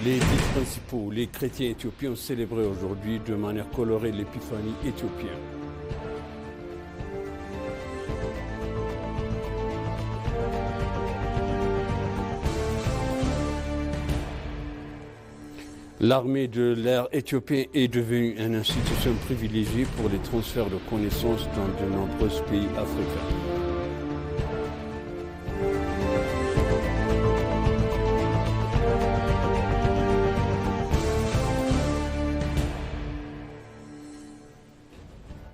Les 10 principaux, les chrétiens éthiopiens ont célébré aujourd'hui de manière colorée l'épiphanie éthiopienne. L'armée de l'air éthiopien est devenue une institution privilégiée pour les transferts de connaissances dans de nombreux pays africains.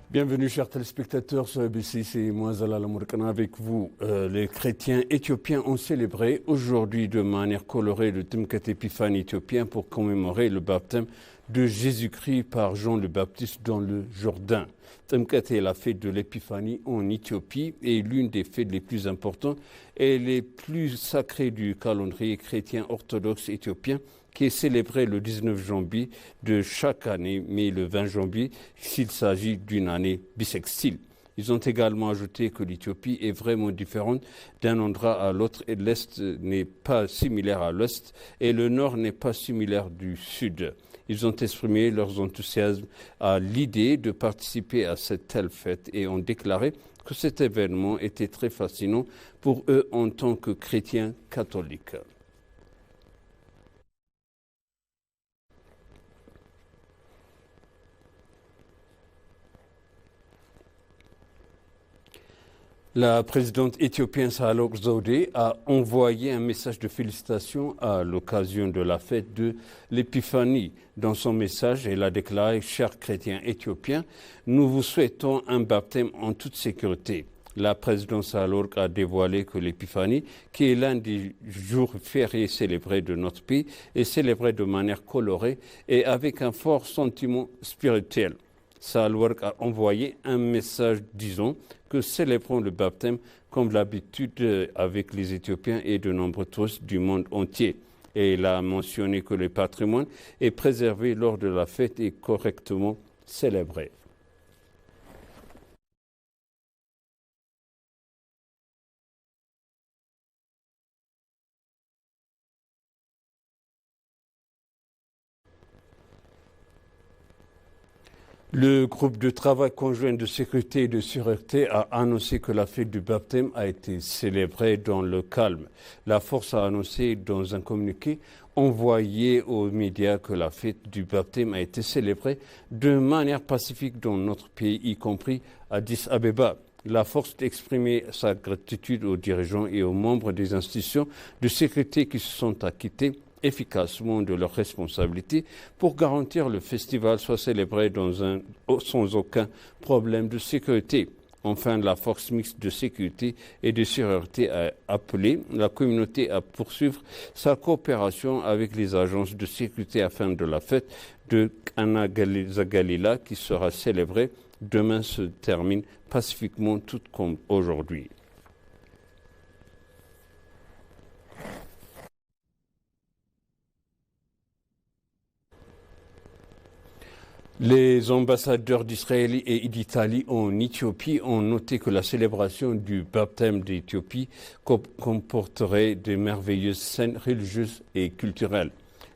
Bienvenue chers téléspectateurs sur ABC, c'est moi Zala Lamourkana avec vous. Les chrétiens éthiopiens ont célébré aujourd'hui de manière colorée le Timkat Épiphanie éthiopien pour commémorer le baptême de Jésus-Christ par Jean le Baptiste dans le Jourdain. Timkat est la fête de l'Épiphanie en Éthiopie et l'une des fêtes les plus importantes et les plus sacrées du calendrier chrétien orthodoxe éthiopien, qui est célébré le 19 janvier de chaque année, mais le 20 janvier s'il s'agit d'une année bissextile. Ils ont également ajouté que l'Éthiopie est vraiment différente d'un endroit à l'autre et l'Est n'est pas similaire à l'Ouest et le Nord n'est pas similaire du Sud. Ils ont exprimé leur enthousiasme à l'idée de participer à cette telle fête et ont déclaré que cet événement était très fascinant pour eux en tant que chrétiens catholiques. La présidente éthiopienne Sahle-Work Zewde a envoyé un message de félicitations à l'occasion de la fête de l'Épiphanie. Dans son message, elle a déclaré « Chers chrétiens éthiopiens, nous vous souhaitons un baptême en toute sécurité ». La présidente Sahle-Work a dévoilé que l'Épiphanie, qui est l'un des jours fériés célébrés de notre pays, est célébrée de manière colorée et avec un fort sentiment spirituel. Sahle-Work a envoyé un message disant que célébrons le baptême comme l'habitude avec les Éthiopiens et de nombreux touristes du monde entier. Et il a mentionné que le patrimoine est préservé lors de la fête et correctement célébré. Le groupe de travail conjoint de sécurité et de sûreté a annoncé que la fête du baptême a été célébrée dans le calme. La force a annoncé dans un communiqué envoyé aux médias que la fête du baptême a été célébrée de manière pacifique dans notre pays, y compris à Addis Abeba. La force exprimé sa gratitude aux dirigeants et aux membres des institutions de sécurité qui se sont acquittés efficacement de leurs responsabilités pour garantir le festival soit célébré sans aucun problème de sécurité. Enfin, la force mixte de sécurité et de sûreté a appelé la communauté à poursuivre sa coopération avec les agences de sécurité afin que la fête de Cana Galila qui sera célébrée demain se termine pacifiquement tout comme aujourd'hui. Les ambassadeurs d'Israël et d'Italie en Éthiopie ont noté que la célébration du baptême d'Éthiopie comporterait de merveilleuses scènes religieuses et culturelles.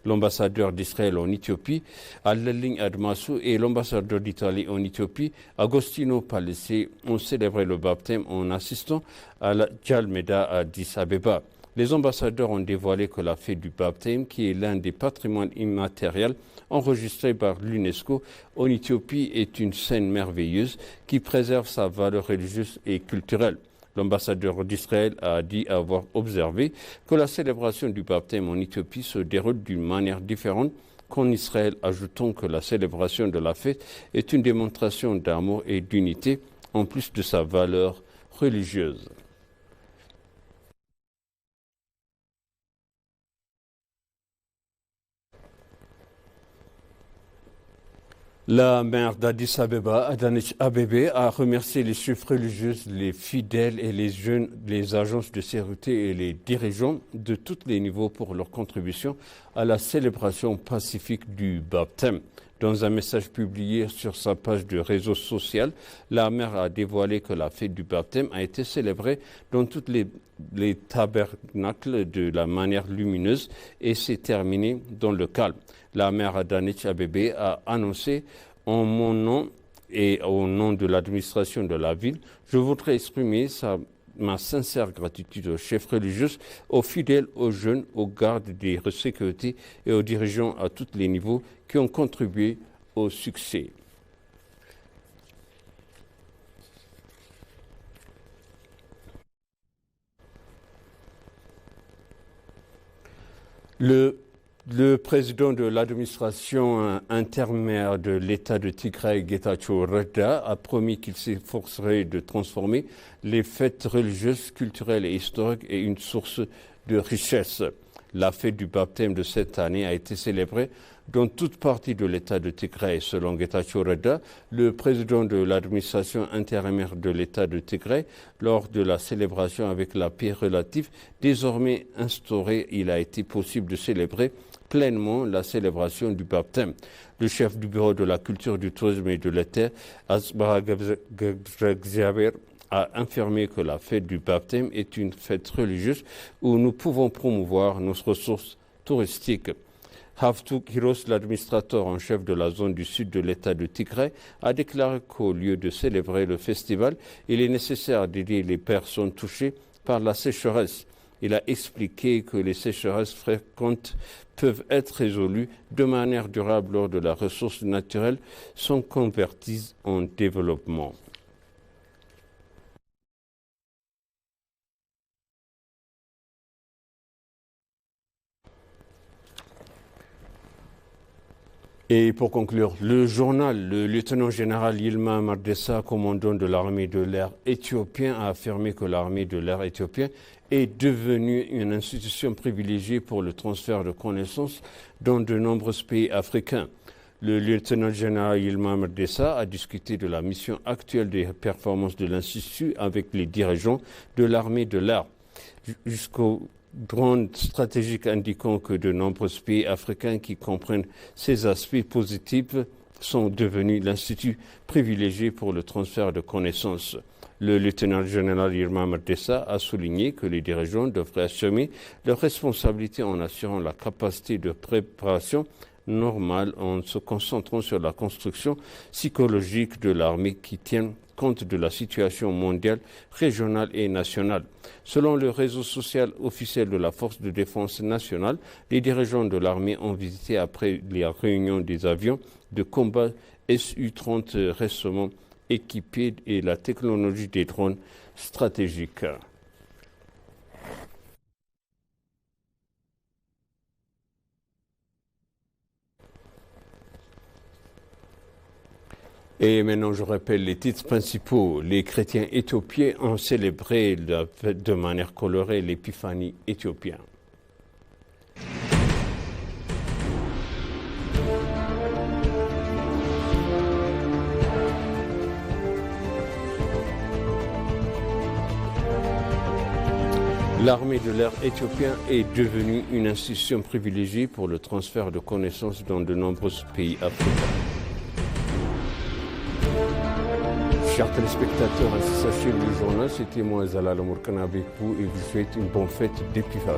L'ambassadeur d'Israël en Éthiopie, Al-Ling Admasu, et l'ambassadeur d'Italie en Éthiopie, Agostino Palese, ont célébré le baptême en assistant à la Jalmeda à Addis Abeba. Les ambassadeurs ont dévoilé que la fête du baptême, qui est l'un des patrimoines immatériels enregistrés par l'UNESCO en Éthiopie, est une scène merveilleuse qui préserve sa valeur religieuse et culturelle. L'ambassadeur d'Israël a dit avoir observé que la célébration du baptême en Éthiopie se déroule d'une manière différente qu'en Israël, ajoutant que la célébration de la fête est une démonstration d'amour et d'unité, en plus de sa valeur religieuse. La maire d'Addis Abeba, Adanej Abebe, a remercié les chefs religieux, les fidèles et les jeunes, les agences de sécurité et les dirigeants de tous les niveaux pour leur contribution à la célébration pacifique du baptême. Dans un message publié sur sa page de réseau social, la mère a dévoilé que la fête du baptême a été célébrée dans toutes les tabernacles de la manière lumineuse et s'est terminée dans le calme. La mère Adanich Abebe a annoncé en mon nom et au nom de l'administration de la ville, je voudrais exprimer ma sincère gratitude aux chefs religieux, aux fidèles, aux jeunes, aux gardes des sécurités et aux dirigeants à tous les niveaux qui ont contribué au succès. Le président de l'administration intermédiaire de l'État de Tigray, Getachew Reda, a promis qu'il s'efforcerait de transformer les fêtes religieuses, culturelles et historiques en une source de richesse. La fête du baptême de cette année a été célébrée dans toute partie de l'État de Tigray. Selon Getachew Reda, le président de l'administration intérimaire de l'État de Tigray, lors de la célébration avec la paix relative désormais instaurée, il a été possible de célébrer pleinement la célébration du baptême. Le chef du bureau de la culture, du tourisme et de l'État, Asbara Gagzaber, a affirmé que la fête du baptême est une fête religieuse où nous pouvons promouvoir nos ressources touristiques. Havtuk Hiros, l'administrateur en chef de la zone du sud de l'État de Tigray, a déclaré qu'au lieu de célébrer le festival, il est nécessaire d'aider les personnes touchées par la sécheresse. Il a expliqué que les sécheresses fréquentes peuvent être résolues de manière durable lors de la ressource naturelle sont converties en développement. Et pour conclure, le journal, le lieutenant-général Yilma Mardessa, commandant de l'armée de l'air éthiopien, a affirmé que l'armée de l'air éthiopien est devenue une institution privilégiée pour le transfert de connaissances dans de nombreux pays africains. Le lieutenant-général Yilma Mardessa a discuté de la mission actuelle des performances de l'Institut avec les dirigeants de l'armée de l'air. Jusqu'au drone stratégique indiquant que de nombreux pays africains qui comprennent ces aspects positifs sont devenus l'institut privilégié pour le transfert de connaissances. Le lieutenant-général Yilma Mardessa a souligné que les dirigeants devraient assumer leurs responsabilités en assurant la capacité de préparation normale en se concentrant sur la construction psychologique de l'armée qui tienne compte de la situation mondiale, régionale et nationale. Selon le réseau social officiel de la Force de défense nationale, les dirigeants de l'armée ont visité après les réunions des avions de combat Su-30 récemment équipés et la technologie des drones stratégiques. Et maintenant, je rappelle les titres principaux. Les chrétiens éthiopiens ont célébré de manière colorée l'épiphanie éthiopienne. L'armée de l'air éthiopien est devenue une institution privilégiée pour le transfert de connaissances dans de nombreux pays africains. Chers téléspectateurs, ainsi s'achève le journal. C'était moi, Zalal Amourkana, avec vous et vous souhaite une bonne fête d'Épiphanie.